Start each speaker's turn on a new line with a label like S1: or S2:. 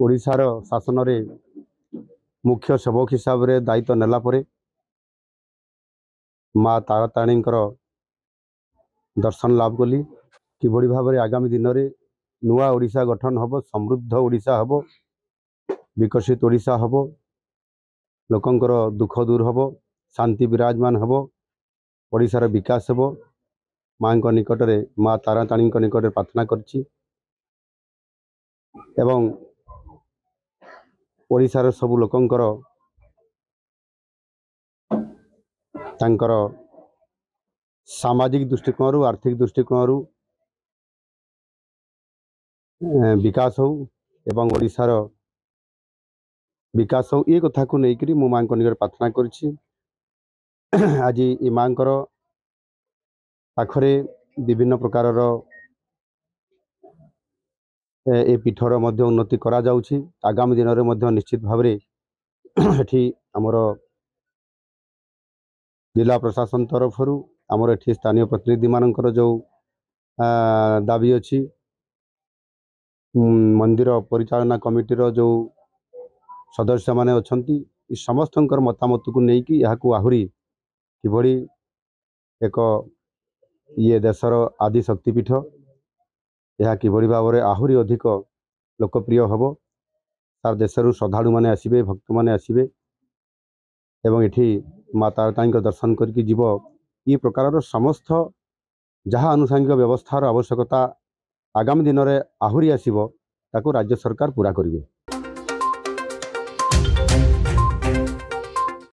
S1: ओडिशार शासन रे मुख्य सेवक हिसाब से दायित्व नेला परे माँ ताराताणी दर्शन लाभ कली किभली भाव में आगामी दिन में नुआ ओडिशा गठन हम समृद्ध ओडिशा हम विकसित ओडिशा हम लोकंकर दुख दूर हम शांति विराजमान हम ओडिशार विकास हम माँ निकट में माँ ताराताणी निकट प्रार्थना करछि एवं ओडिशार सबु लोकंकर तांकर सामाजिक दृष्टिकोण आर्थिक दृष्टिकोण विकास हो एवं ओडिशार विकास हो ये कथा को लेकर मु माँ निकट प्रार्थना करछि। आज ये माँ पाखरे विभिन्न प्रकार ए पीठर मध्य उन्नति करा जाउछि। आगामी दिन में निश्चित भाव एठी आमर जिला प्रशासन तरफ आमर एठी स्थानीय प्रतिनिधि मानकर जो दाबी अच्छी मंदिर परिचालना कमिटी जो सदस्य माने अछंती समस्त मतामत को लेकिन यहाँ आहुरी किभली एक ये देशर आदि शक्तिपीठ यह किभली भाव में आहुरी अधिक लोकप्रिय हम तार देशरू श्रद्धालु माने आसबे भक्त माने आसबे एवं एठी माँ ताराताणी दर्शन करके जीव ये प्रकार समस्त जहाँ आनुषंगिक व्यवस्थार आवश्यकता आगामी दिन में आहुरी आसब ताको राज्य सरकार पूरा करेंगे।